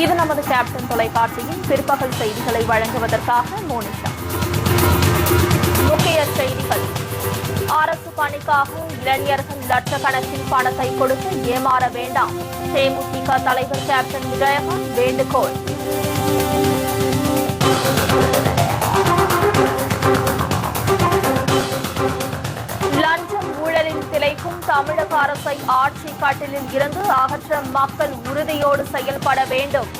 இது நமது கேப்டன் தொலைக்காட்சியின் பிற்பகல் செய்திகளை வழங்குவதற்காக மோனிஷா. முக்கிய செய்திகள்: அரசு பணிக்காக இளைஞர்கள் லட்சக்கணக்கில் பணத்தை கொடுத்து ஏமாற வேண்டாம், தேமுதிக தலைவர் கேப்டன் விஜயகாந்த் வேண்டுகோள். லஞ்சம் ஊழலில் திளைக்கும் தமிழக அரசை ஆட்சி கட்டிலில் இருந்து அகற்ற மக்கள் உறுதியோடு செயல்பட வேண்டும்.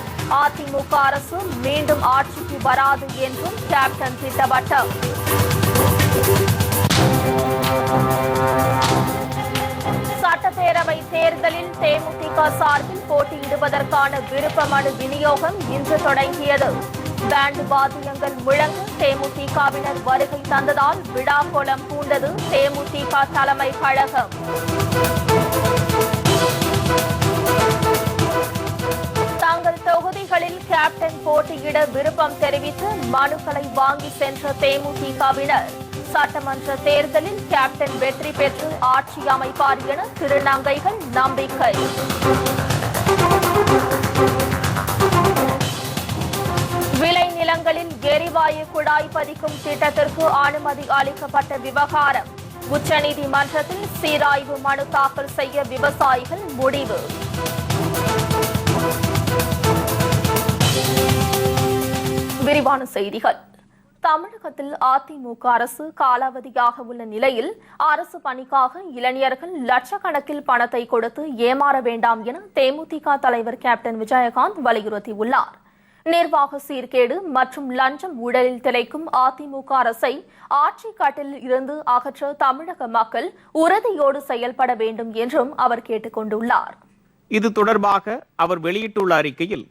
அதிமுக அரசு மீண்டும் ஆட்சிக்கு வராது என்றும் கேப்டன் திட்டவட்டம். சட்டப்பேரவை தேர்தலில் தேமுதிக சார்பில் போட்டியிடுவதற்கான விருப்ப மனு விநியோகம் இன்று தொடங்கியது. பேண்ட் வாத்தியங்கள் முழங்க தேமுதிகவினர் வருகை தந்ததால் விழாக்கோலம் பூண்டது தேமுதிக தலைமை கழகம். தங்கள் தொகுதிகளில் கேப்டன் போட்டியிட விருப்பம் தெரிவித்து மனுக்களை வாங்கி சென்ற தேமுதிகவினர் சட்டமன்ற தேர்தலில் கேப்டன் வெற்றி பெற்று ஆட்சி அமைப்பார் என திருநங்கைகள் நம்பிக்கை. விளை நிலங்களில் எரிவாயு குழாய் பதிக்கும் திட்டத்திற்கு அனுமதி அளிக்கப்பட்ட விவகாரம். உச்சநீதிமன்றத்தில் சீராய்வு மனு தாக்கல் செய்ய விவசாயிகள் முடிவு. விரிவான செய்திகள். தமிழகத்தில் அதிமுக அரசு காலாவதியாக உள்ள நிலையில் அரசு பணிக்காக இளைஞர்கள் லட்சக்கணக்கில் பணத்தை கொடுத்து ஏமாற வேண்டாம் என தேமுதிக தலைவர் கேப்டன் விஜயகாந்த் வலியுறுத்தியுள்ளார். நிர்வாக சீர்கேடு மற்றும் லஞ்சம் ஊழலில் திளைக்கும் அதிமுக அரசை ஆட்சி கட்டிலில் இருந்து அகற்ற தமிழக மக்கள் உறுதியோடு செயல்பட வேண்டும் என்றும் அவர் கேட்டுக் கொண்டுள்ளார். இது தொடர்பாக அவர் வெளியிட்டுள்ள அறிக்கையில்,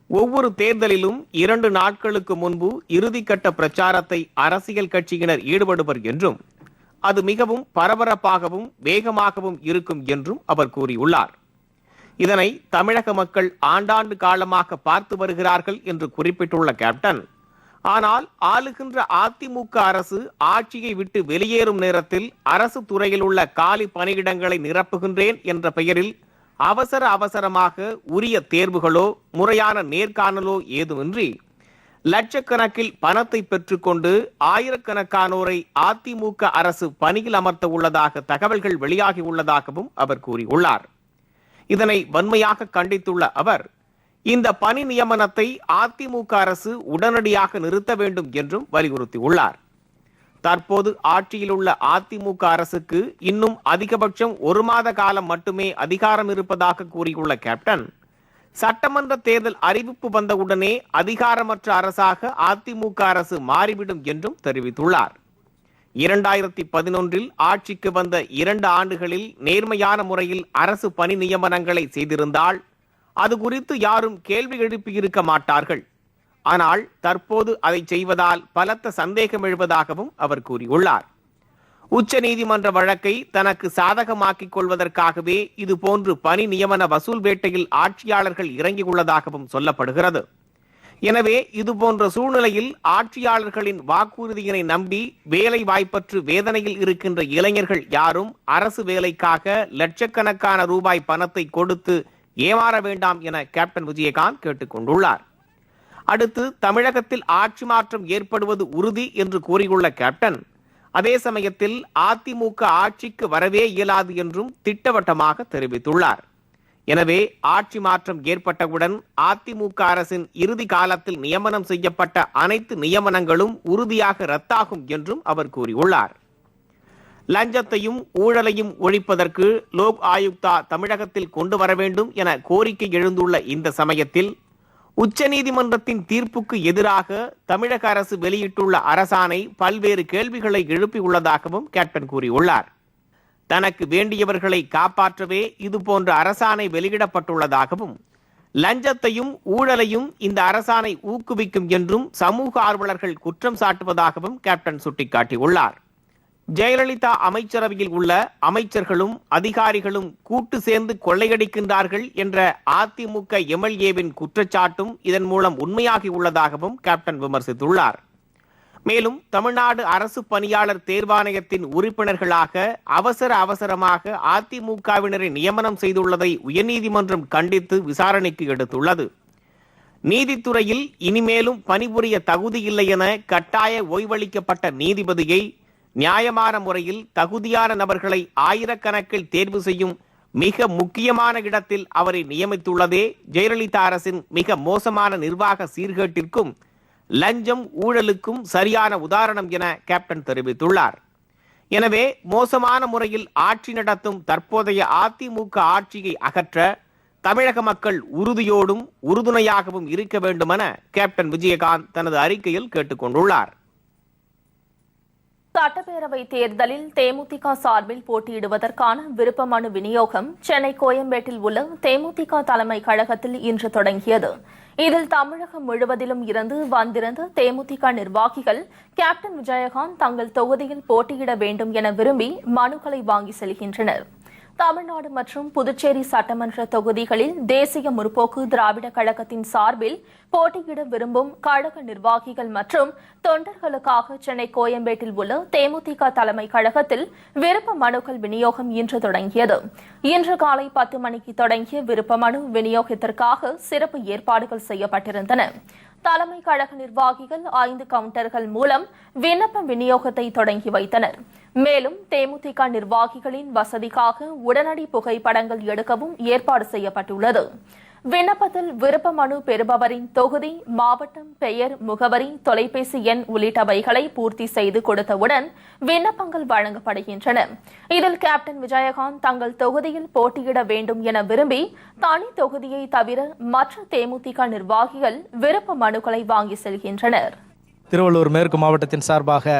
ஒவ்வொரு தேர்தலிலும் 2 நாட்களுக்கு முன்பு இறுதிக்கட்ட பிரச்சாரத்தை அரசியல் கட்சியினர் ஈடுபடுவர் என்றும் அது மிகவும் பரபரப்பாகவும் வேகமாகவும் இருக்கும் என்றும் அவர் கூறியுள்ளார். இதனை தமிழக மக்கள் ஆண்டாண்டு காலமாக பார்த்து வருகிறார்கள் என்று குறிப்பிட்டுள்ள கேப்டன், ஆனால் ஆளுகின்ற அதிமுக அரசு ஆட்சியை விட்டு வெளியேறும் நேரத்தில் அரசு துறையில் உள்ள காலி பணியிடங்களை நிரப்புகின்றேன் என்ற பெயரில் அவசரமாக உரிய தேர்வுகளோ முறையான நேர்காணலோ ஏதுமின்றி லட்சக்கணக்கில் பணத்தை பெற்றுக்கொண்டு ஆயிரக்கணக்கானோரை அதிமுக அரசு பணியில் அமர்த்த உள்ளதாக தகவல்கள் வெளியாகி உள்ளதாகவும் அவர் கூறியுள்ளார். இதனை வன்மையாக கண்டித்துள்ள அவர், இந்த பணி நியமனத்தை அதிமுக அரசு உடனடியாக நிறுத்த வேண்டும் என்றும் வலியுறுத்தியுள்ளார். தற்போது ஆட்சியில் உள்ள அதிமுக அரசுக்கு இன்னும் அதிகபட்சம் 1 மாத காலம் மட்டுமே அதிகாரம் இருப்பதாக கூறியுள்ள கேப்டன், சட்டமன்ற தேர்தல் அறிவிப்பு வந்தவுடனே அதிகாரமற்ற அரசாக அதிமுக அரசு மாறிவிடும் என்றும் தெரிவித்துள்ளார். 2011 ஆட்சிக்கு வந்த 2 ஆண்டுகளில் நேர்மையான முறையில் அரசு பணி நியமனங்களை செய்திருந்தால் அது குறித்து யாரும் கேள்வி எழுப்பியிருக்க மாட்டார்கள். ஆனால் தற்போது அதை செய்வதால் பலத்த சந்தேகம் எழுவதாகவும் அவர் கூறியுள்ளார். உச்சநீதிமன்ற வழக்கை தனக்கு சாதகமாக்கிக் கொள்வதற்காகவே இதுபோன்று பணி நியமன வசூல் வேட்டையில் ஆட்சியாளர்கள் இறங்கியுள்ளதாகவும் சொல்லப்படுகிறது. எனவே இதுபோன்ற சூழ்நிலையில் ஆட்சியாளர்களின் வாக்குறுதியினை நம்பி வேலை வாய்ப்பற்று வேதனையில் இருக்கின்ற இளைஞர்கள் யாரும் அரசு வேலைக்காக லட்சக்கணக்கான ரூபாய் பணத்தை கொடுத்து ஏமாற வேண்டாம் என கேப்டன் விஜயகாந்த் கேட்டுக் கொண்டுள்ளார். அடுத்து தமிழகத்தில் ஆட்சி மாற்றம் ஏற்படுவது உறுதி என்று கூறியுள்ள கேப்டன், அதே சமயத்தில் அதிமுக ஆட்சிக்கு வரவே இயலாது என்றும் திட்டவட்டமாக தெரிவித்துள்ளார். எனவே ஆட்சி மாற்றம் ஏற்பட்டவுடன் அதிமுக அரசின் இறுதி காலத்தில் நியமனம் செய்யப்பட்ட அனைத்து நியமனங்களும் உறுதியாக ரத்தாகும் என்றும் அவர் கூறியுள்ளார். லஞ்சத்தையும் ஊழலையும் ஒழிப்பதற்கு லோக் ஆயுக்தா தமிழகத்தில் கொண்டு வர வேண்டும் என கோரிக்கை எழுந்துள்ள இந்த சமயத்தில் உச்சநீதிமன்றத்தின் தீர்ப்புக்கு எதிராக தமிழக அரசு வெளியிட்டுள்ள அரசாணை பல்வேறு கேள்விகளை எழுப்பியுள்ளதாகவும் கேப்டன் கூறியுள்ளார். தனக்கு வேண்டியவர்களை காப்பாற்றவே இதுபோன்ற அரசாணை வெளியிடப்பட்டுள்ளதாகவும் லஞ்சத்தையும் ஊழலையும் இந்த அரசாணை ஊக்குவிக்கும் என்றும் சமூக ஆர்வலர்கள் குற்றம் சாட்டுவதாகவும் கேப்டன் சுட்டிக்காட்டியுள்ளார். ஜெயலலிதா அமைச்சரவையில் உள்ள அமைச்சர்களும் அதிகாரிகளும் கூட்டு சேர்ந்து கொள்ளையடிக்கின்றார்கள் என்ற அதிமுக எம்எல்ஏவின் குற்றச்சாட்டும் இதன் மூலம் உண்மையாகி உள்ளதாகவும் கேப்டன் விமர்சித்துள்ளார். மேலும் தமிழ்நாடு அரசு பணியாளர் தேர்வாணையத்தின் உறுப்பினர்களாக அவசரமாக அதிமுகவினரை நியமனம் செய்துள்ளதை உயர்நீதிமன்றம் கண்டித்து விசாரணைக்கு எடுத்துள்ளது. நீதித்துறையில் இனிமேலும் பணிபுரிய தகுதியில்லை என கட்டாய ஓய்வளிக்கப்பட்ட நீதிபதியை நியாயமான முறையில் தகுதியான நபர்களை ஆயிரக்கணக்கில் தேர்வு செய்யும் மிக முக்கியமான இடத்தில் அவரை நியமித்துள்ளதே ஜெயலலிதா அரசின் மிக மோசமான நிர்வாக சீர்கேட்டிற்கும் லஞ்சம் ஊழலுக்கும் சரியான உதாரணம் என கேப்டன் தெரிவித்துள்ளார். எனவே மோசமான முறையில் ஆட்சி நடத்தும் தற்போதைய அதிமுக ஆட்சியை அகற்ற தமிழக மக்கள் உறுதியோடும் உறுதுணையாகவும் இருக்க வேண்டும் என கேப்டன் விஜயகாந்த் தனது அறிக்கையில் கேட்டுக் கொண்டுள்ளார். சட்டப்பேரவை தேர்தலில் தேமுதிக சார்பில் போட்டியிடுவதற்கான விருப்ப மனு விநியோகம் சென்னை கோயம்பேட்டில் உள்ள தேமுதிக தலைமை கழகத்தில் இன்று தொடங்கியது. இதில் தமிழகம் முழுவதிலும் இருந்து வந்திருந்த தேமுதிக நிர்வாகிகள் கேப்டன் விஜயகாந்த் தங்கள் தொகுதியில் போட்டியிட வேண்டும் என விரும்பி மனுக்களை வாங்கி செல்கின்றனர். தமிழ்நாடு மற்றும் புதுச்சேரி சட்டமன்ற தொகுதிகளில் தேசிய முற்போக்கு திராவிட கழகத்தின் சார்பில் போட்டியிட விரும்பும் கழக நிர்வாகிகள் மற்றும் தொண்டர்களுக்காக சென்னை கோயம்பேட்டில் உள்ள தேமுதிக தலைமை கழகத்தில் விருப்ப மனுக்கள் விநியோகம் இன்று தொடங்கியது. இன்று காலை 10 மணிக்கு தொடங்கிய விருப்ப மனு விநியோகத்திற்காக சிறப்பு ஏற்பாடுகள் செய்யப்பட்டிருந்தன. தலைமை கழக நிர்வாகிகள் 5 கவுண்டர்கள் மூலம் விண்ணப்ப விநியோகத்தை தொடங்கி வைத்தனர். மேலும் தேமுதிக நிர்வாகிகளின் வசதிக்காக உடனடி புகைப்படங்கள் எடுக்கவும் ஏற்பாடு செய்யப்பட்டுள்ளது. விண்ணப்பத்தில் விருப்ப மனு பெறுபவரின் தொகுதி, மாவட்டம், பெயர், முகவரி, தொலைபேசி எண் உள்ளிட்டவைகளை பூர்த்தி செய்து கொடுத்தவுடன் விண்ணப்பங்கள் வழங்கப்படுகின்றன. இதில் கேப்டன் விஜயகாந்த் தங்கள் தொகுதியில் போட்டியிட வேண்டும் என விரும்பி தனி தொகுதியை தவிர மற்ற தேமுதிக நிர்வாகிகள் விருப்ப மனுக்களை வாங்கி செல்கின்றனர். திருவள்ளூர் மேற்கு மாவட்டத்தின் சார்பாக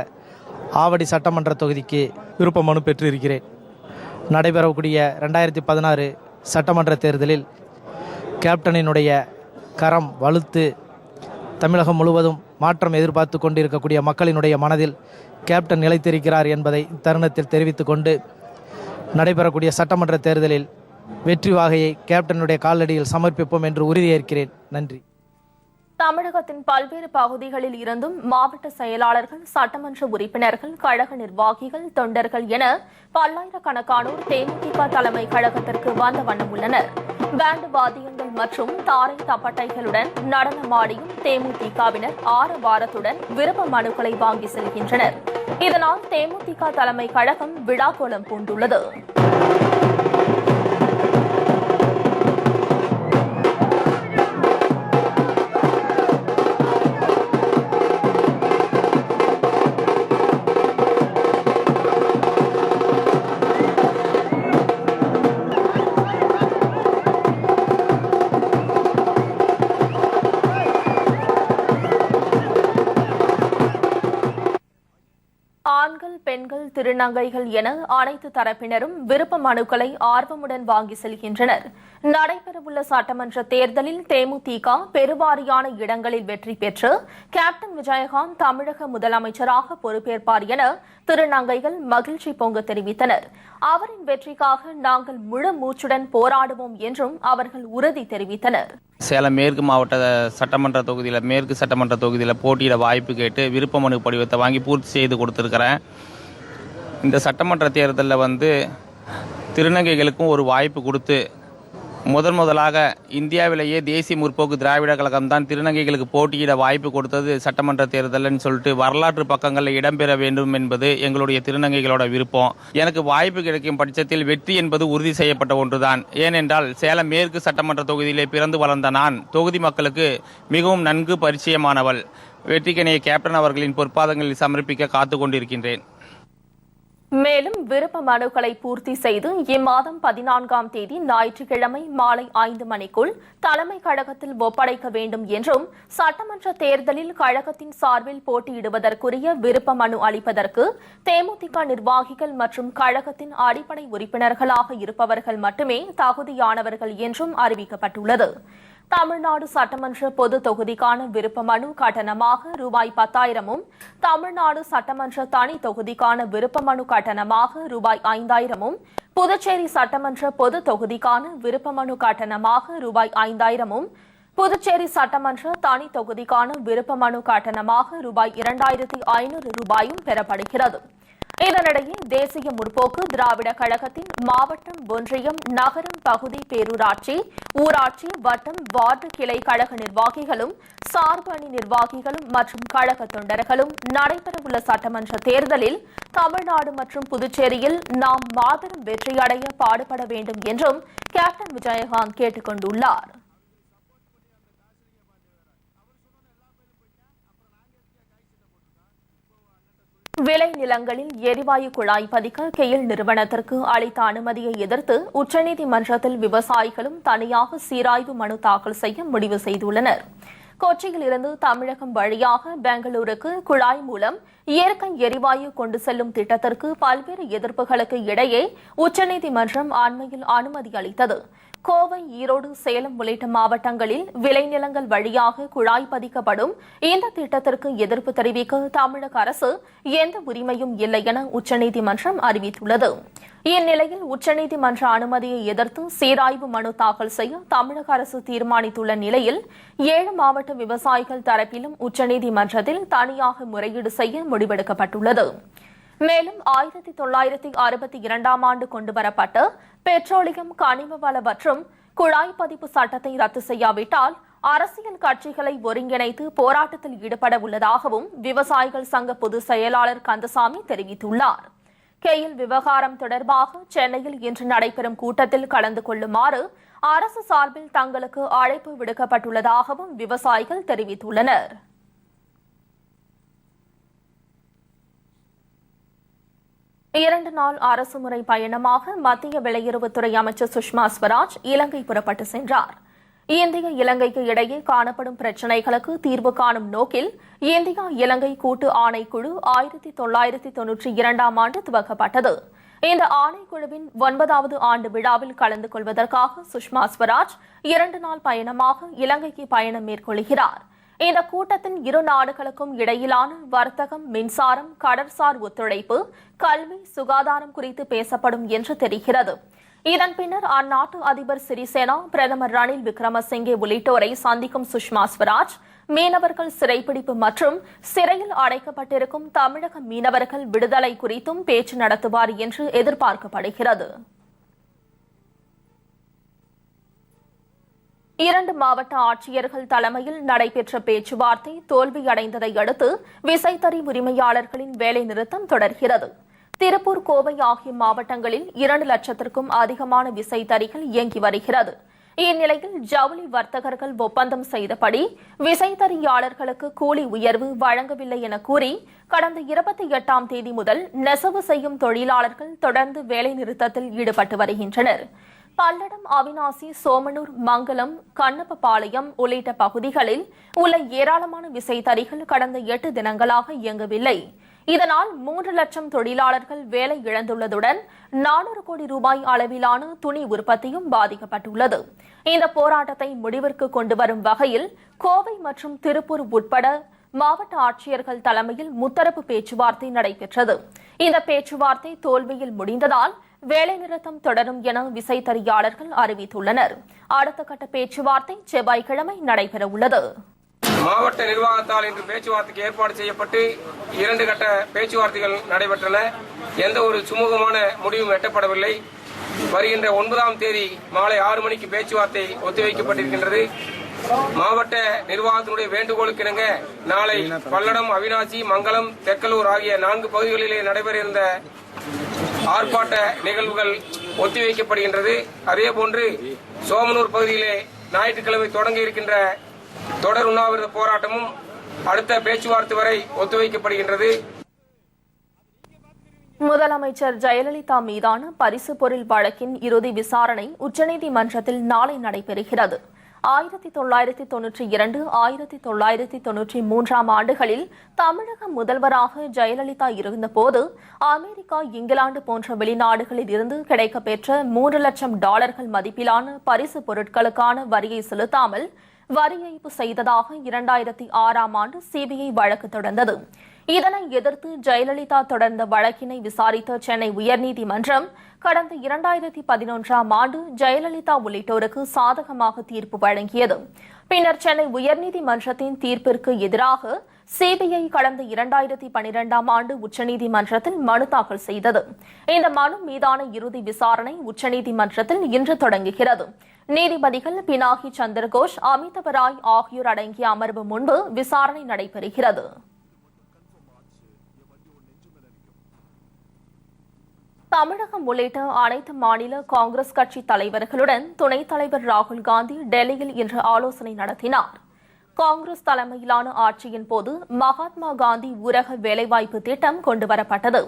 ஆவடி சட்டமன்ற தொகுதிக்கு விருப்ப மனு பெற்றிருக்கிறேன். நடைபெறக்கூடிய 2016 சட்டமன்ற தேர்தலில் கேப்டனினுடைய கரம் வலுத்து தமிழகம் முழுவதும் மாற்றம் எதிர்பார்த்து கொண்டிருக்கக்கூடிய மக்களினுடைய மனதில் கேப்டன் நிலைத்திருக்கிறார் என்பதை தருணத்தில் தெரிவித்துக் கொண்டு நடைபெறக்கூடிய சட்டமன்ற தேர்தலில் வெற்றி வாகையை கேப்டனுடைய காலடியில் சமர்ப்பிப்போம் என்று உறுதியேற்கிறேன். நன்றி. தமிழகத்தின் பல்வேறு பகுதிகளில் இருந்தும் மாவட்ட செயலாளர்கள், சட்டமன்ற உறுப்பினர்கள், கழக நிர்வாகிகள், தொண்டர்கள் என பல்லாயிரக்கணக்கானோர் தேமுதிக தலைமை கழகத்திற்கு வந்த வண்ணம் உள்ளனர். பேண்டு வாத்தியங்கள் மற்றும் தாரை தப்பட்டைகளுடன் நடனமாடியும் தேமுதிகவினர் ஆரவாரத்துடன் விருப்ப மனுக்களை வாங்கி செல்கின்றனர். இதனால் தேமுதிக தலைமை கழகம் விழாக்கோலம் பூண்டுள்ளது. ஆண்கள், பெண்கள், திருநங்கைகள் என அனைத்து தரப்பினரும் விருப்ப மனுக்களை ஆர்வமுடன் வாங்கி செல்கின்றனர். நடைபெறவுள்ள சட்டமன்ற தேர்தலில் தேமுதிக பெருவாரியான இடங்களில் வெற்றி பெற்று கேப்டன் விஜயகாந்த் தமிழக முதலமைச்சராக பொறுப்பேற்பார் என திருநங்கைகள் மகிழ்ச்சி பொங்க தெரிவித்தனர். அவரின் வெற்றிக்காக நாங்கள் முழு மூச்சுடன் போராடுவோம் என்றும் அவர்கள் உறுதி தெரிவித்தனர். சேலம் மேற்கு மாவட்ட சட்டமன்ற தொகுதியில் மேற்கு சட்டமன்ற தொகுதியில் போட்டியிட வாய்ப்பு கேட்டு விருப்ப மனு படிவத்தை வாங்கி பூர்த்தி செய்து கொடுத்துருக்கிறேன். இந்த சட்டமன்ற தேர்தலில் திருநங்கைகளுக்கும் ஒரு வாய்ப்பு கொடுத்து முதலாக இந்தியாவிலேயே தேசிய முற்போக்கு திராவிட கழகம் தான் திருநங்கைகளுக்கு போட்டியிட வாய்ப்பு கொடுத்தது சட்டமன்ற தேர்தல்னு சொல்லிட்டு வரலாற்று பக்கங்களில் இடம்பெற வேண்டும் என்பது எங்களுடைய திருநங்கைகளோட விருப்பம். எனக்கு வாய்ப்பு கிடைக்கும் பட்சத்தில் வெற்றி என்பது உறுதி செய்யப்பட்ட ஒன்றுதான். ஏனென்றால் சேலம் மேற்கு சட்டமன்ற தொகுதியிலே பிறந்து வளர்ந்த நான் தொகுதி மக்களுக்கு மிகவும் நன்கு பரிச்சயமானவள். வெற்றிக்கணியை கேப்டன் அவர்களின் பொற்பாதங்களில் சமர்ப்பிக்க காத்து கொண்டிருக்கின்றேன். மேலும் விருப்ப மனுக்களை பூர்த்தி செய்து இம்மாதம் 14ஆம் தேதி ஞாயிற்றுக்கிழமை மாலை 5 மணிக்குள் தலைமை கழகத்தில் ஒப்படைக்க வேண்டும் என்றும் சட்டமன்ற தேர்தலில் கழகத்தின் சார்பில் போட்டியிடுவதற்குரிய விருப்ப மனு அளிப்பதற்கு தேமுதிக நிர்வாகிகள் மற்றும் கழகத்தின் அடிப்படை உறுப்பினர்களாக இருப்பவர்கள் மட்டுமே தகுதியானவர்கள் என்றும் அறிவிக்கப்பட்டுள்ளது. தமிழ்நாடு சட்டமன்ற பொது தொகுதிக்கான விருப்ப மனு கட்டணமாக ரூபாய் 10,000 தமிழ்நாடு சட்டமன்ற தனி தொகுதிக்கான விருப்ப மனு கட்டணமாக ரூபாய் 5,000 புதுச்சேரி சட்டமன்ற பொது தொகுதிக்கான விருப்ப மனு கட்டணமாக ரூபாய் 5,000 புதுச்சேரி சட்டமன்ற தனி தொகுதிக்கான விருப்ப மனு கட்டணமாக ரூபாய் 2,500 ரூபாயும் பெறப்படுகிறது. இதனிடையே தேசிய முற்போக்கு திராவிட கழகத்தின் மாவட்டம், ஒன்றியம், நகரம், பகுதி, பேரூராட்சி, ஊராட்சி, வட்டம், வார்டு கிளை கழக நிர்வாகிகளும் சார்பு அணி நிர்வாகிகளும் மற்றும் கழக தொண்டர்களும் நடைபெறவுள்ள சட்டமன்ற தேர்தலில் தமிழ்நாடு மற்றும் புதுச்சேரியில் நாம் மாபெரும் வெற்றியடைய பாடுபட வேண்டும் என்றும் கேப்டன் விஜயகாந்த் கேட்டுக் கொண்டுள்ளார். விளை நிலங்களில் எரிவாயு குழாய் பதிக்க கெயில் நிறுவனத்திற்கு அளித்த அனுமதியை எதிர்த்து உச்சநீதிமன்றத்தில் விவசாயிகளும் தனியாக சீராய்வு மனு தாக்கல் செய்ய முடிவு செய்துள்ளனர். கொச்சியில் இருந்து தமிழகம் வழியாக பெங்களூருக்கு குழாய் மூலம் இயற்கை எரிவாயு கொண்டு செல்லும் திட்டத்திற்கு பல்வேறு எதிர்ப்புகளுக்கு இடையே உச்சநீதிமன்றம் அண்மையில் அனுமதி அளித்தது. கோவை, ஈரோடு, சேலம் உள்ளிட்ட மாவட்டங்களில் விளைநிலங்கள் வழியாக குழாய் பதிக்கப்படும் இந்த திட்டத்திற்கு எதிர்ப்பு தெரிவிக்க தமிழக அரசு எந்த உரிமையும் இல்லை என உச்சநீதிமன்றம் அறிவித்துள்ளது. இந்நிலையில் உச்சநீதிமன்ற அனுமதியை எதிர்த்து சீராய்வு மனு தாக்கல் செய்ய தமிழக அரசு தீர்மானித்துள்ள நிலையில் 7 மாவட்ட விவசாயிகள் தரப்பிலும் உச்சநீதிமன்றத்தில் தனியாக முறையீடு செய்ய முடிவெடுக்கப்பட்டுள்ளது. மேலும் 1962ஆம் ஆண்டு கொண்டுவரப்பட்ட பெட்ரோலியம், கனிம வள மற்றும் குழாய் பதிப்பு சட்டத்தை ரத்து செய்யாவிட்டால் அரசியல் கட்சிகளை ஒருங்கிணைத்து போராட்டத்தில் ஈடுபட உள்ளதாகவும் விவசாயிகள் சங்க பொதுச் செயலாளர் கந்தசாமி தெரிவித்துள்ளார். கெயில் விவகாரம் தொடர்பாக சென்னையில் இன்று நடைபெறும் கூட்டத்தில் கலந்து கொள்ளுமாறு அரசு சார்பில் தங்களுக்கு அழைப்பு விடுக்கப்பட்டுள்ளதாகவும் விவசாயிகள் தெரிவித்துள்ளனர். இரண்டு நாள் அரசுமுறை பயணமாக மத்திய வெளியுறவுத்துறை அமைச்சர் சுஷ்மா ஸ்வராஜ் இலங்கை புறப்பட்டு சென்றார். இந்திய இலங்கைக்கு இடையே காணப்படும் பிரச்சினைகளுக்கு தீர்வு காணும் நோக்கில் இந்தியா இலங்கை கூட்டு ஆணைக்குழு 1992ஆம் ஆண்டு துவக்கப்பட்டது. இந்த ஆணைக்குழுவின் 9வது ஆண்டு விழாவில் கலந்து கொள்வதற்காக சுஷ்மா ஸ்வராஜ் 2 நாள் பயணமாக இலங்கைக்கு பயணம் மேற்கொள்கிறார். இந்த கூட்டத்தின் இரு நாடுகளுக்கும் இடையிலான வர்த்தகம், மின்சாரம், கடற்சார் ஒத்துழைப்பு, கல்வி, சுகாதாரம் குறித்து பேசப்படும் என்று தெரிகிறது. இதன் பின்னர் அந்நாட்டு அதிபர் சிறிசேனா, பிரதமர் ரணில் விக்ரமசிங்கே உள்ளிட்டோரை சந்திக்கும் சுஷ்மா ஸ்வராஜ் மீனவர்கள் சிறைப்பிடிப்பு மற்றும் சிறையில் அடைக்கப்பட்டிருக்கும் தமிழக மீனவர்கள் விடுதலை குறித்தும் பேச்சு நடத்துவார் என்று எதிர்பார்க்கப்படுகிறது. 2 மாவட்ட ஆட்சியர்கள் தலைமையில் நடைபெற்ற பேச்சுவார்த்தை தோல்வியடைந்ததை அடுத்து விசைத்தறி உரிமையாளர்களின் வேலை நிறுத்தம் தொடர்கிறது. திருப்பூர், கோவை ஆகிய மாவட்டங்களில் 2 லட்சத்திற்கும் அதிகமான விசைத்தறிகள் இயங்கி வருகிறது. இந்நிலையில் ஜவுளி வர்த்தகர்கள் ஒப்பந்தம் செய்தபடி விசைத்தறியாளர்களுக்கு கூலி உயர்வு வழங்கவில்லை என கூறி கடந்த 28ஆம் தேதி முதல் நெசவு செய்யும் தொழிலாளர்கள் தொடர்ந்து வேலைநிறுத்தத்தில் ஈடுபட்டு வருகின்றனர். பல்லடம், அவிநாசி, சோமனூர், மங்கலம், கண்ணப்பபாளையம் உள்ளிட்ட பகுதிகளில் உள்ள ஏராளமான விசைத்தறிகள் கடந்த 8 தினங்களாக இயங்கவில்லை. இதனால் 3 லட்சம் தொழிலாளர்கள் வேலை இழந்துள்ளதுடன் 400 கோடி ரூபாய் அளவிலான துணி உற்பத்தியும் பாதிக்கப்பட்டுள்ளது. இந்த போராட்டத்தை முடிவிற்கு கொண்டுவரும் வகையில் கோவை மற்றும் திருப்பூர் உட்பட மாவட்ட ஆட்சியர்கள் தலைமையில் முத்தரப்பு பேச்சுவார்த்தை நடைபெற்றது. இந்த பேச்சுவார்த்தை தோல்வியில் முடிந்ததால் வேலைநிறுத்தம் தொடரும் என விசைத்தறியாளர்கள் அறிவித்துள்ளனர். அடுத்த கட்ட பேச்சுவார்த்தை செவ்வாய்க்கிழமை நடைபெறவுள்ளது. மாவட்ட நிர்வாகத்தால் இன்று பேச்சுவார்த்தைக்கு ஏற்பாடு செய்யப்பட்டு 2 கட்ட பேச்சுவார்த்தைகள் நடைபெற்றன. எந்த ஒரு சுமூகமான முடிவும் எட்டப்படவில்லை. வருகின்ற 9ஆம் தேதி மாலை 6 மணிக்கு பேச்சுவார்த்தை ஒத்திவைக்கப்பட்டிருக்கின்றது. மாவட்ட நிர்வாகத்தினுடைய வேண்டுகோளுக்கிணங்க நாளை பல்லடம், அவிநாசி, மங்கலம், தெக்கலூர் ஆகிய 4 பகுதிகளிலே நடைபெற இருந்த ஆர்ப்பாட்ட நிகழ்வுகள் ஒத்திவைக்கப்படுகின்றது. அதேபோன்று சோமனூர் பகுதியிலே ஞாயிற்றுக்கிழமை தொடங்க இருக்கின்ற தொடர் உண்ணாவிரத போராட்டமும் அடுத்த பேச்சுவார்த்தை வரை ஒத்திவைக்கப்படுகின்றது. முதலமைச்சர் ஜெயலலிதா மீதான பரிசு பொருள் வழக்கின் இறுதி விசாரணை உச்சநீதிமன்றத்தில் நாளை நடைபெறுகிறது. 1992, 1993 ஆண்டுகளில் தமிழக முதல்வராக ஜெயலலிதா இருந்தபோது அமெரிக்கா, இங்கிலாந்து போன்ற வெளிநாடுகளில் இருந்து கிடைக்கப்பெற்ற $3 லட்சம் மதிப்பிலான பரிசு பொருட்களுக்கான வரியை செலுத்தாமல் வரி ஏய்ப்பு செய்ததாக 2006ஆம் ஆண்டு சிபிஐ வழக்கு தொடர்ந்தது. இதனை எதிர்த்து ஜெயலலிதா தொடர்ந்த வழக்கினை விசாரித்த சென்னை உயர்நீதிமன்றம் கடந்த 2011ஆம் ஆண்டு ஜெயலலிதா உள்ளிட்டோருக்கு சாதகமாக தீர்ப்பு வழங்கியது. பின்னர் சென்னை உயர்நீதிமன்றத்தின் தீர்ப்பிற்கு எதிராக சிபிஐ கடந்த 2012ஆம் ஆண்டு உச்சநீதிமன்றத்தில் மனு தாக்கல் செய்தது. இந்த மனு மீதான இறுதி விசாரணை உச்சநீதிமன்றத்தில் இன்று தொடங்குகிறது. நீதிபதிகள் பினாகி சந்திரகோஷ், அமிதாப் ராய் ஆகியோர் அடங்கிய அமர்வு முன்பு விசாரணை நடைபெறுகிறது. தமிழகம் உள்ளிட்ட அனைத்து மாநில காங்கிரஸ் கட்சி தலைவர்களுடன் துணைத் தலைவர் ராகுல் காந்தி டெல்லியில் இன்று ஆலோசனை நடத்தினார். காங்கிரஸ் தலைமையிலான ஆட்சியின் போது மகாத்மா காந்தி ஊரக வேலைவாய்ப்பு திட்டம் கொண்டுவரப்பட்டது.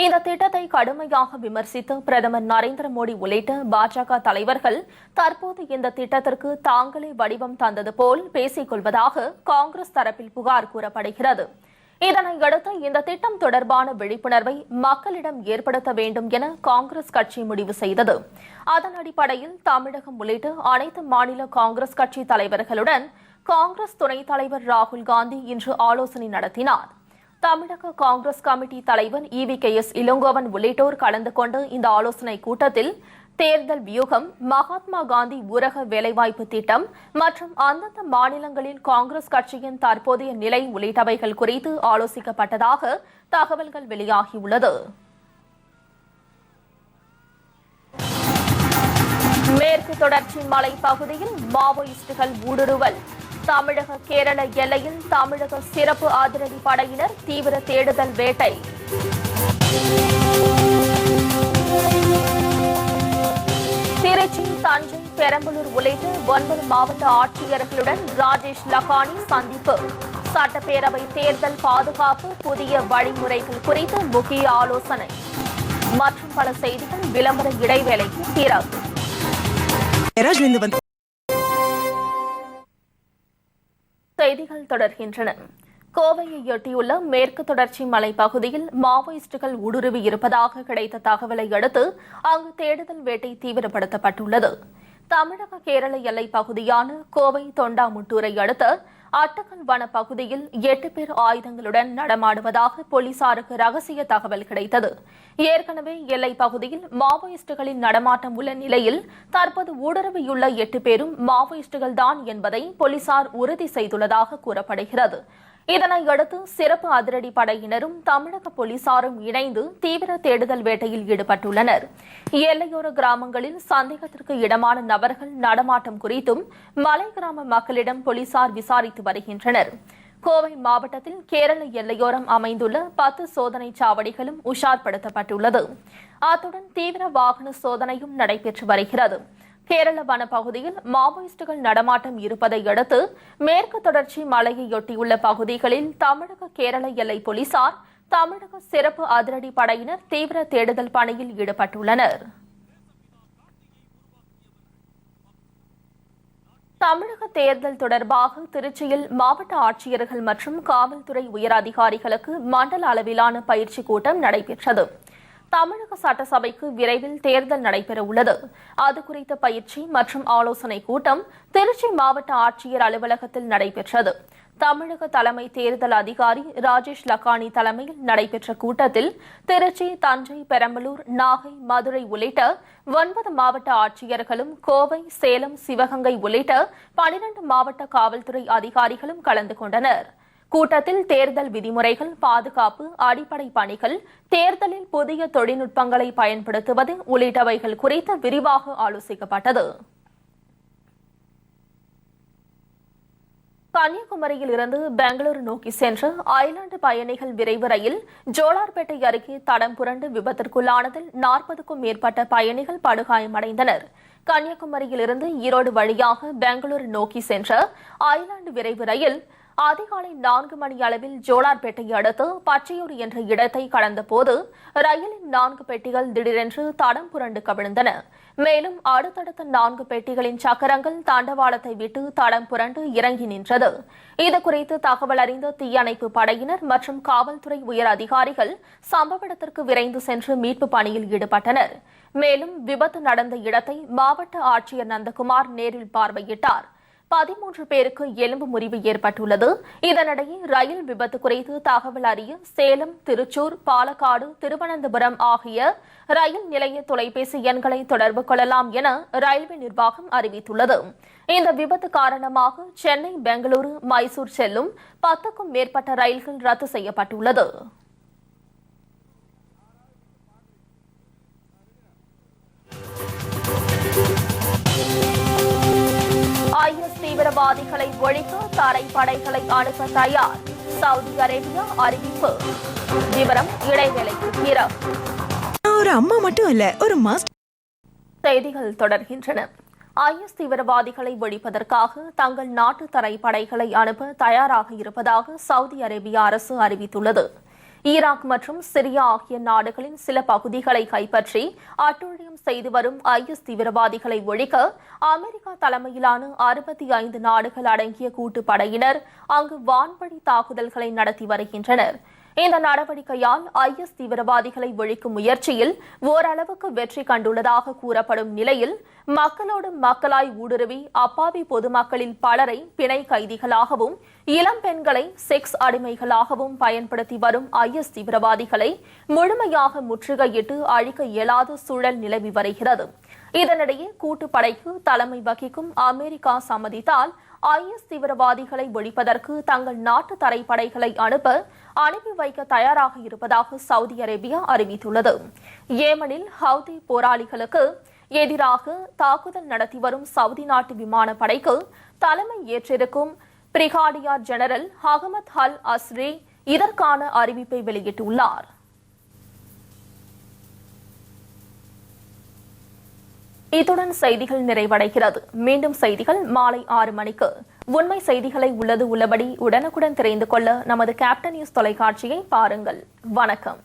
இந்த திட்டத்தை கடுமையாக விமர்சித்த பிரதமர் நரேந்திர மோடி உள்ளிட்ட பாஜக தலைவர்கள் தற்போது இந்த திட்டத்திற்கு தாங்களே வடிவம் தந்தது போல் பேசிக் கொள்வதாக காங்கிரஸ் தரப்பில் புகார் கூறப்படுகிறது. இதனையடுத்து இந்த திட்டம் தொடர்பான விழிப்புணர்வை மக்களிடம் ஏற்படுத்த வேண்டும் என காங்கிரஸ் கட்சி முடிவு செய்தது. அதன் அடிப்படையில் தமிழகம் உள்ளிட்ட அனைத்து மாநில காங்கிரஸ் கட்சி தலைவர்களுடன் காங்கிரஸ் துணைத் தலைவர் ராகுல் காந்தி இன்று ஆலோசனை நடத்தினார். தமிழக காங்கிரஸ் கமிட்டி தலைவர் EVKS இளங்கோவன் உள்ளிட்டோர் கலந்து கொண்ட இந்த ஆலோசனை கூட்டத்தில் தேர்தல் வியூகம், மகாத்மா காந்தி ஊரக வேலைவாய்ப்பு திட்டம் மற்றும் அந்தந்த மாநிலங்களில் காங்கிரஸ் கட்சியின் தற்போதைய நிலை உள்ளிட்டவைகள் குறித்து ஆலோசிக்கப்பட்டதாக தகவல்கள் வெளியாகியுள்ளது. மேற்கு தொடர்ச்சி மலைப்பகுதியில் மாவோயிஸ்டுகள் ஊடுருவல். தமிழக கேரள எல்லையில் தமிழக சிறப்பு அதிரடி படையினர் தீவிர தேடுதல் வேட்டை. திருச்சி, தஞ்சை, பெரம்பலூர் உள்ளிட்ட 9 மாவட்ட ஆட்சியர்களுடன் ராஜேஷ் லக்கானி சந்திப்பு. சட்டப்பேரவை தேர்தல் பாதுகாப்பு, புதிய வழிமுறைகள் குறித்து முக்கிய ஆலோசனை. மற்றும் பல செய்திகள் விளம்பர இடைவேளைக்கு பிறகு. செய்திகள் தொடர்கின்றன. கோவையை எட்டியுள்ள மேற்கு தொடர்ச்சி மலைப்பகுதியில் மாவோயிஸ்டுகள் ஊடுருவி இருப்பதாக கிடைத்த தகவலை அடுத்து அங்கு தேடுதல் வேட்டை தீவிரப்படுத்தப்பட்டுள்ளது. தமிழக கேரள எல்லைப் பகுதியான கோவை தொண்டாமுட்டூரை அடுத்த அட்டக்கல் வன பகுதியில் 8 பேர் ஆயுதங்களுடன் நடமாடுவதாக போலீசாருக்கு ரகசிய தகவல் கிடைத்தது. ஏற்கனவே எல்லைப் பகுதியில் மாவோயிஸ்டுகளின் நடமாட்டம் உள்ள நிலையில் தற்போது ஊடுருவியுள்ள 8 பேரும் மாவோயிஸ்டுகள்தான் என்பதை போலீசார் உறுதி செய்துள்ளதாக கூறப்படுகிறது. இதனையடுத்து சிறப்பு அதிரடி படையினரும் தமிழக போலீசாரும் இணைந்து தீவிர தேடுதல் வேட்டையில் ஈடுபட்டுள்ளனர். எல்லையோர கிராமங்களில் சந்தேகத்திற்கு இடமான நபர்கள் நடமாட்டம் குறித்தும் மலை கிராம மக்களிடம் போலீசார் விசாரித்து வருகின்றனர். கோவை மாவட்டத்தில் கேரள எல்லையோரம் அமைந்துள்ள 10 சோதனை சாவடிகளும் உஷார்படுத்தப்பட்டுள்ளது. அத்துடன் தீவிர வாகன சோதனையும் நடைபெற்று வருகிறது. கேரள வனப்பகுதியில் மாவோயிஸ்டுகள் நடமாட்டம் இருப்பதை அடுத்து மேற்கு தொடர்ச்சி மலையையொட்டியுள்ள பகுதிகளில் தமிழக கேரள எல்லை போலீசார், தமிழக சிறப்பு அதிரடி படையினர் தீவிர தேடுதல் பணியில் ஈடுபட்டுள்ளனர். தமிழக தேர்தல் தொடர்பாக திருச்சியில் மாவட்ட ஆட்சியர்கள் மற்றும் காவல்துறை உயர் அதிகாரிகளுக்கு மண்டல அளவிலான பயிற்சி கூட்டம் நடைபெற்றது. தமிழக சட்டசபைக்கு விரைவில் தேர்தல் நடைபெறவுள்ளது. அது குறித்த பயிற்சி மற்றும் ஆலோசனை கூட்டம் திருச்சி மாவட்ட ஆட்சியர் அலுவலகத்தில் நடைபெற்றது. தமிழக தலைமை தேர்தல் அதிகாரி ராஜேஷ் லக்கானி தலைமையில் நடைபெற்ற கூட்டத்தில் திருச்சி, தஞ்சை, பெரம்பலூர், நாகை, மதுரை உள்ளிட்ட 9 மாவட்ட ஆட்சியர்களும், கோவை, சேலம், சிவகங்கை உள்ளிட்ட 12 மாவட்ட காவல்துறை அதிகாரிகளும் கலந்து கொண்டனர். கூட்டத்தில் தேர்தல் விதிமுறைகள், பாதுகாப்பு, அடிப்படை பணிகள், தேர்தலில் புதிய தொழில்நுட்பங்களை பயன்படுத்துவது உள்ளிட்டவைகள் குறித்து விரிவாக ஆலோசிக்கப்பட்டது. கன்னியாகுமரியில் இருந்து பெங்களூரு நோக்கி சென்ற ஐலாந்து பயணிகள் விரைவு ரயில் ஜோலார்பேட்டை அருகே தடம் புரண்டு விபத்திற்குள்ளானதில் 40க்கும் மேற்பட்ட பயணிகள் படுகாயமடைந்தனர். கன்னியாகுமரியில் இருந்து ஈரோடு வழியாக பெங்களூரு நோக்கி சென்ற ஐலாந்து விரைவு ரயில் அதிகாலை 4 மணி அளவில் ஜோலார்பேட்டை அடுத்து பச்சையூர் என்ற இடத்தை கடந்தபோது ரயிலின் 4 பெட்டிகள் திடீரென்று தடம் புரண்டு கவிழ்ந்தன. மேலும் அடுத்தடுத்த 4 பெட்டிகளின் சக்கரங்கள் தண்டவாளத்தை விட்டு தடம் புரண்டு இறங்கி நின்றது. இதுகுறித்து தகவல் அறிந்த தீயணைப்பு படையினர் மற்றும் காவல்துறை உயர் அதிகாரிகள் சம்பவ இடத்திற்கு விரைந்து சென்று மீட்பு பணியில் ஈடுபட்டனர். மேலும் விபத்து நடந்த இடத்தை மாவட்ட ஆட்சியர் நந்தகுமார் நேரில் பார்வையிட்டார். 13 பேருக்கு எலும்பு முறிவு ஏற்பட்டுள்ளது. இதனிடையே ரயில் விபத்து குறித்து தகவல் அறிய சேலம், திருச்சூர், பாலக்காடு, திருவனந்தபுரம் ஆகிய ரயில் நிலைய தொலைபேசி எண்களை தொடர்பு கொள்ளலாம் என ரயில்வே நிர்வாகம் அறிவித்துள்ளது. இந்த விபத்து காரணமாக சென்னை, பெங்களூரு, மைசூர் செல்லும் 10க்கும் மேற்பட்ட ரயில்கள் ரத்து செய்யப்பட்டுள்ளது. IS தீவிரவாதிகளை ஒழிக்க தரைப்படைகளை அனுப்ப தயார், சவுதி அரேபியா அறிவிப்பு. விவரம் இடைவேளைக்கு பிறகு. ஒரு அம்மா மட்டும் இல்ல, ஒரு மாஸ்டர். செய்திகள் தொடர்கின்றன. IS தீவிரவாதிகளை ஒழிப்பதற்காக தங்கள் நாட்டு தரைப்படைகளை அனுப்ப தயாராக இருப்பதாக சவுதி அரேபியா அரசு அறிவித்துள்ளது. ஈராக் மற்றும் சிரியா ஆகிய நாடுகளின் சில பகுதிகளை கைப்பற்றி அட்டூழியம் செய்து வரும் IS தீவிரவாதிகளை ஒழிக்க அமெரிக்கா தலைமையிலான 65 நாடுகள் அடங்கிய கூட்டுப்படையினர் அங்கு வான்வழி தாக்குதல்களை நடத்தி வருகின்றனர். இந்த நடவடிக்கையால் IS தீவிரவாதிகளை ஒழிக்கும் முயற்சியில் ஓரளவுக்கு வெற்றி கண்டுள்ளதாக கூறப்படும் நிலையில் மக்களோடு மக்களாய் ஊடுருவி அப்பாவி பொதுமக்களில் பலரை பிணை கைதிகளாகவும் இளம் பெண்களை செக்ஸ் அடிமைகளாகவும் பயன்படுத்தி வரும் IS தீவிரவாதிகளை முழுமையாக முற்றுகையிட்டு அழிக்க இயலாத சூழல் நிலவி வருகிறது. இதனிடையே கூட்டுப்படைக்கு தலைமை வகிக்கும் அமெரிக்கா சம்மதித்தால் IS தீவிரவாதிகளை ஒழிப்பதற்கு தங்கள் நாட்டு தரைப்படைகளை அனுப்பி வைக்க தயாராக இருப்பதாக சவுதி அரேபியா அறிவித்துள்ளது. ஏமனில் ஹவுதி போராளிகளுக்கு எதிராக தாக்குதல் நடத்தி வரும் சவுதி நாட்டு விமானப்படைக்கு தலைமை ஏற்றிருக்கும் பிரிகாடியர் ஜெனரல் அகமது அல் அஸ்ரி இதற்கான அறிவிப்பை வெளியிட்டுள்ளார். இத்துடன் செய்திகள் நிறைவடைகிறது. மீண்டும் செய்திகள் மாலை 6 மணிக்கு. உண்மை செய்திகளை உள்ளபடி உடனுக்குடன் தெரிந்து கொள்ள நமது கேப்டன் நியூஸ் தொலைக்காட்சியை பாருங்கள். வணக்கம்.